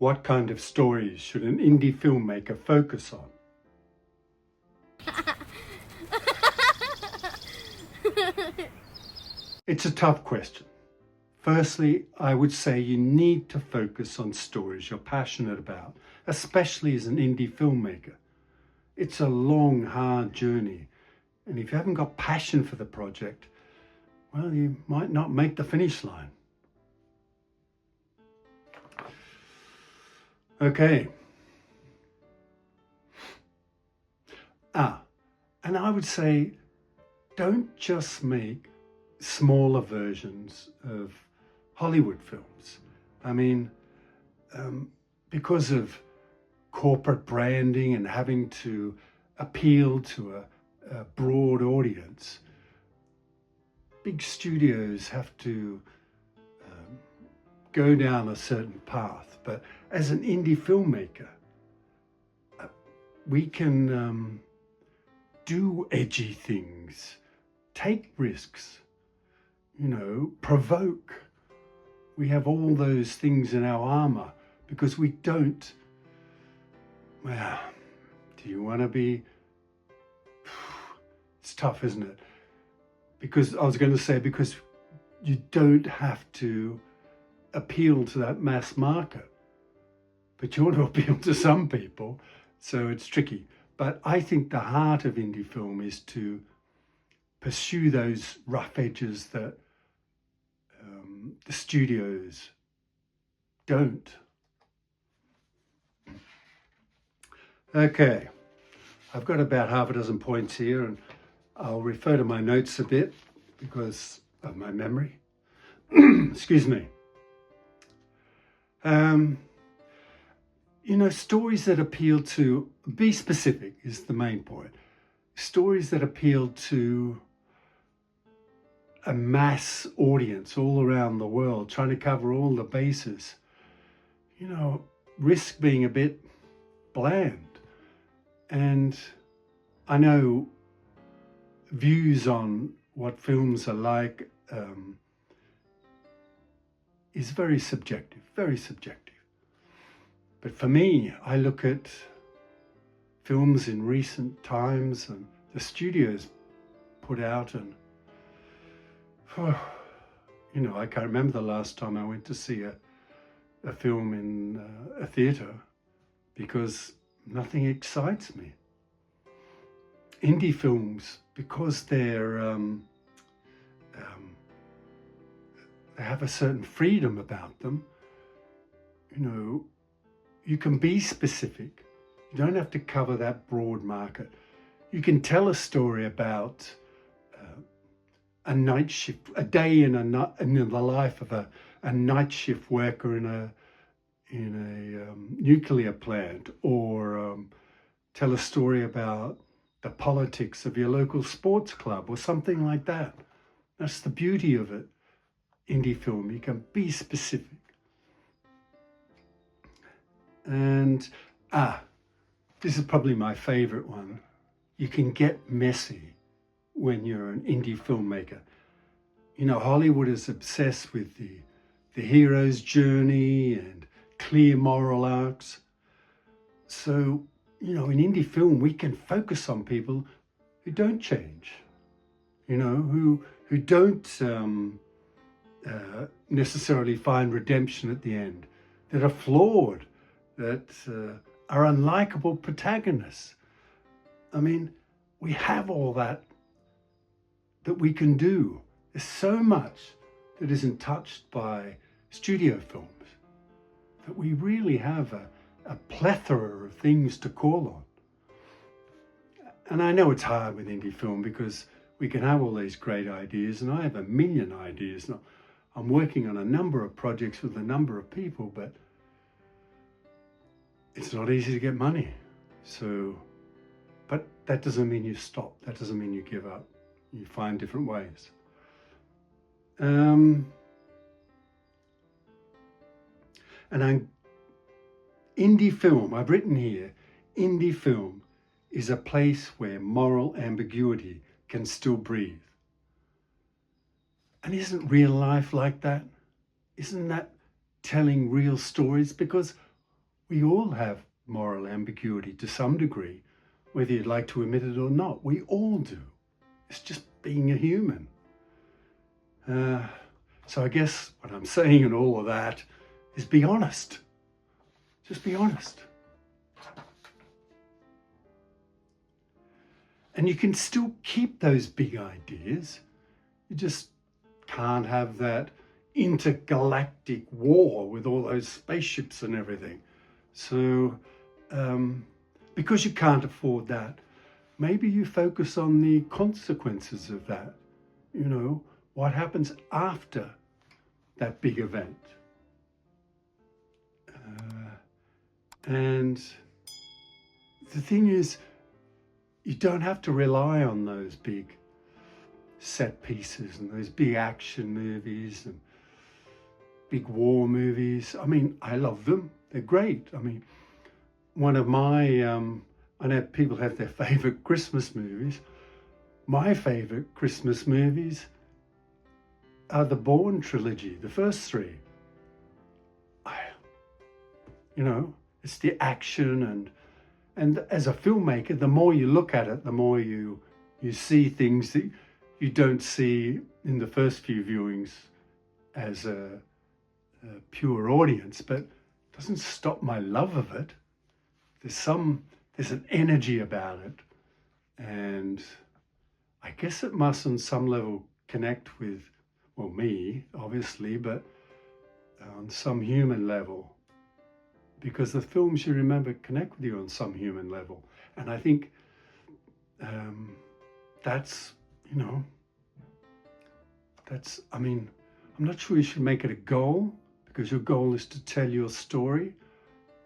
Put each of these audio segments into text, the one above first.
What kind of stories should an indie filmmaker focus on? It's a tough question. Firstly, I would say you need to focus on stories you're passionate about, especially as an indie filmmaker. It's a long, hard journey, and if you haven't got passion for the project, well, you might not make the finish line. Okay. And I would say, don't just make smaller versions of Hollywood films. I mean, because of corporate branding and having to appeal to a broad audience, big studios have to go down a certain path. But as an indie filmmaker, we can do edgy things, take risks, provoke. We have all those things in our armor because we don't. Well, do you want to be? It's tough, isn't it? Because I was going to say, because you don't have to appeal to that mass market, but you want to appeal to some people, so it's tricky. But I think the heart of indie film is to pursue those rough edges that the studios don't. Okay, I've got about half a dozen points here, and I'll refer to my notes a bit because of my memory. Excuse me. Stories that appeal to, be specific is the main point. Stories that appeal to a mass audience all around the world, trying to cover all the bases, risk being a bit bland. And I know views on what films are like is very subjective, very subjective. But for me, I look at films in recent times and the studios put out, and I can't remember the last time I went to see a film in a theatre because nothing excites me. Indie films, because they have a certain freedom about them, you can be specific. You don't have to cover that broad market. You can tell a story about a night shift, a day in the life of a night shift worker in a nuclear plant, or tell a story about the politics of your local sports club or something like that. That's the beauty of it. Indie film, you can be specific. And this is probably my favorite one. You can get messy when you're an indie filmmaker. Hollywood is obsessed with the hero's journey and clear moral arcs. So, in indie film, we can focus on people who don't change, who don't necessarily find redemption at the end, that are flawed, that are unlikable protagonists. I mean, we have all that we can do. There's so much that isn't touched by studio films, that we really have a plethora of things to call on. And I know it's hard with indie film because we can have all these great ideas, and I have a million ideas. Now, I'm working on a number of projects with a number of people, but it's not easy to get money. But that doesn't mean you stop. That doesn't mean you give up. You find different ways. Indie film, I've written here, indie film is a place where moral ambiguity can still breathe. And isn't real life like that? Isn't that telling real stories? Because we all have moral ambiguity to some degree, whether you'd like to admit it or not. We all do. It's just being a human. So I guess what I'm saying in all of that is be honest. Just be honest. And you can still keep those big ideas. You just can't have that intergalactic war with all those spaceships and everything. So, because you can't afford that, maybe you focus on the consequences of that. You know, what happens after that big event. And the thing is, you don't have to rely on those big set pieces and those big action movies and big war movies. I mean, I love them. They're great. I mean, one of my, I know people have their favorite Christmas movies. My favorite Christmas movies are the Bourne trilogy, the first three. You know, it's the action and as a filmmaker, the more you look at it, the more you see things that you don't see in the first few viewings as a pure audience, but it doesn't stop my love of it. There's an energy about it, and I guess it must on some level connect with, well, me, obviously, but on some human level, because the films you remember connect with you on some human level. And I think that's, you know, I mean, I'm not sure you should make it a goal, because your goal is to tell your story,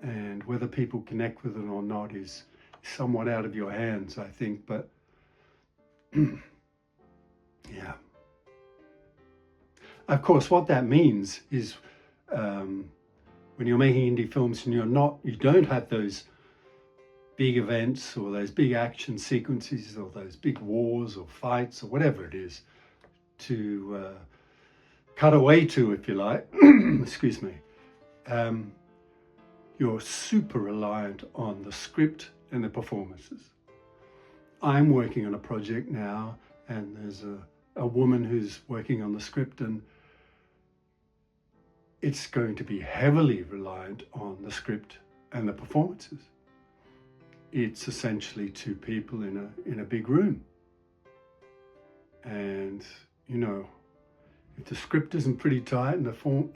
and whether people connect with it or not is somewhat out of your hands, I think. But yeah. Of course, what that means is when you're making indie films and you don't have those big events or those big action sequences or those big wars or fights or whatever it is to cut away to, if you like, excuse me, you're super reliant on the script and the performances. I'm working on a project now, and there's a woman who's working on the script, and it's going to be heavily reliant on the script and the performances. It's essentially two people in a big room. And, you know, if the script isn't pretty tight and the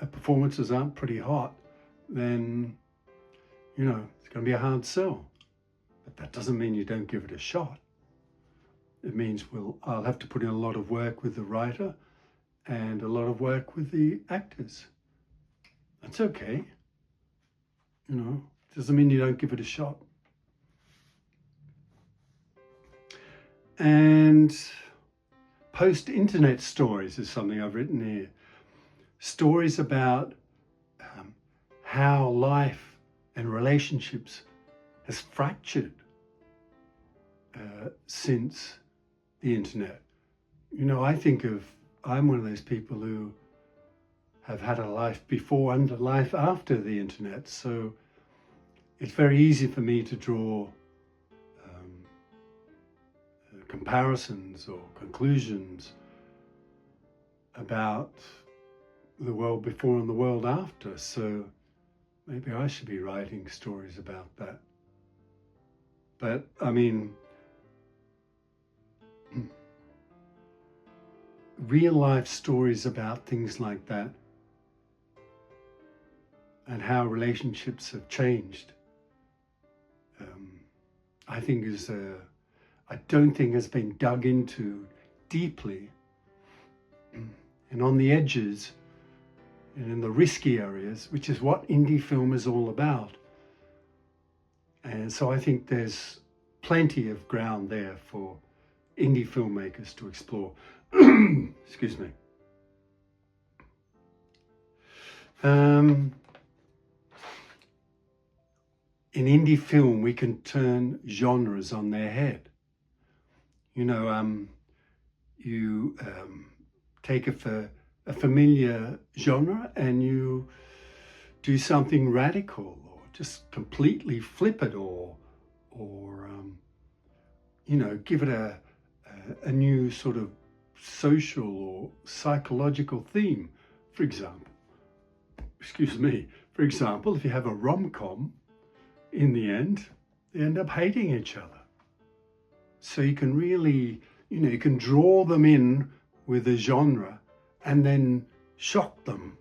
performances aren't pretty hot, then, you know, it's going to be a hard sell. But that doesn't mean you don't give it a shot. It means I'll have to put in a lot of work with the writer and a lot of work with the actors. That's okay. You know, doesn't mean you don't give it a shot. And post-internet stories is something I've written here. Stories about how life and relationships has fractured since the internet. You know, I'm one of those people who have had a life before and a life after the internet. So it's very easy for me to draw comparisons or conclusions about the world before and the world after. So maybe I should be writing stories about that. But I mean, real life stories about things like that and how relationships have changed, I think I don't think has been dug into deeply, and on the edges and in the risky areas, which is what indie film is all about. And so I think there's plenty of ground there for indie filmmakers to explore. Excuse me. In indie film, we can turn genres on their head. You know, you take a familiar genre and you do something radical, or just completely flip it, or give it a new sort of social or psychological theme. For example, if you have a rom-com, in the end, they end up hating each other. So you can really, you can draw them in with a genre and then shock them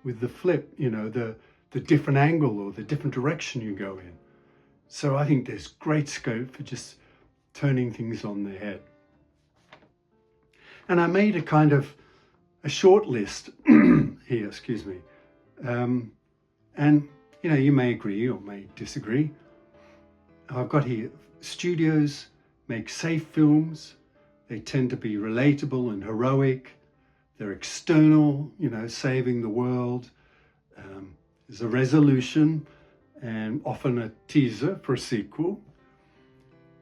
with the flip, the different angle or the different direction you go in. So I think there's great scope for just turning things on their head. And I made a short list here, and you may agree or may disagree. I've got here, studios make safe films. They tend to be relatable and heroic. They're external, saving the world. There's a resolution and often a teaser for a sequel.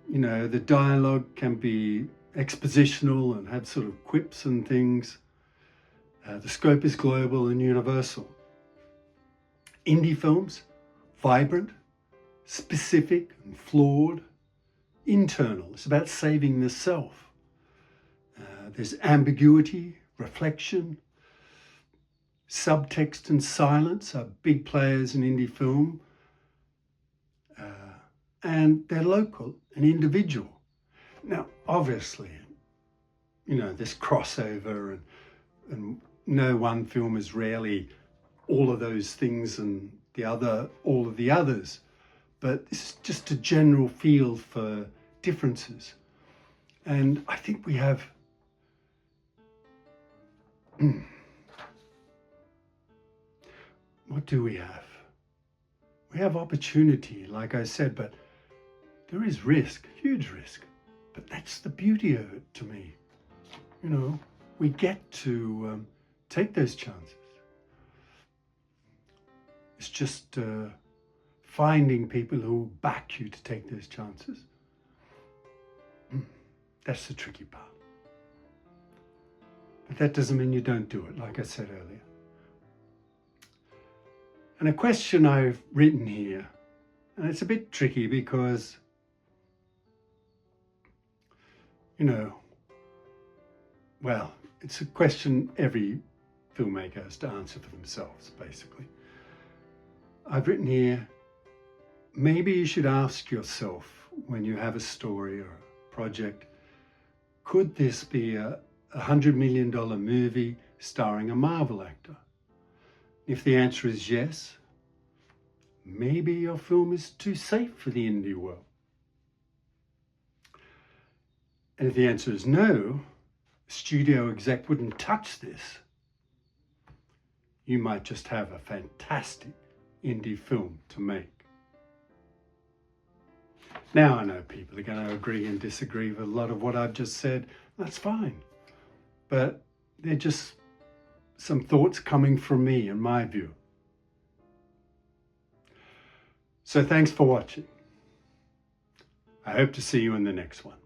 The dialogue can be expositional and have sort of quips and things. The scope is global and universal. Indie films, vibrant, specific and flawed, internal. It's about saving the self. There's ambiguity, reflection, subtext and silence are big players in indie film. And they're local and individual. Now, obviously, there's crossover and no one film is rarely all of those things and all of the others. But it's just a general feel for differences. And I think we have what do we have? We have opportunity, like I said, but there is risk, huge risk. But that's the beauty of it to me. We get to take those chances. It's just finding people who back you to take those chances. That's the tricky part. But that doesn't mean you don't do it, like I said earlier. And a question I've written here, and it's a bit tricky because, it's a question every filmmaker has to answer for themselves, basically. I've written here, maybe you should ask yourself when you have a story or a project, could this be a $100 million movie starring a Marvel actor? If the answer is yes, maybe your film is too safe for the indie world. And if the answer is no, studio exec wouldn't touch this, you might just have a fantastic indie film to make. Now I know people are going to agree and disagree with a lot of what I've just said. That's fine. But they're just some thoughts coming from me and my view. So thanks for watching. I hope to see you in the next one.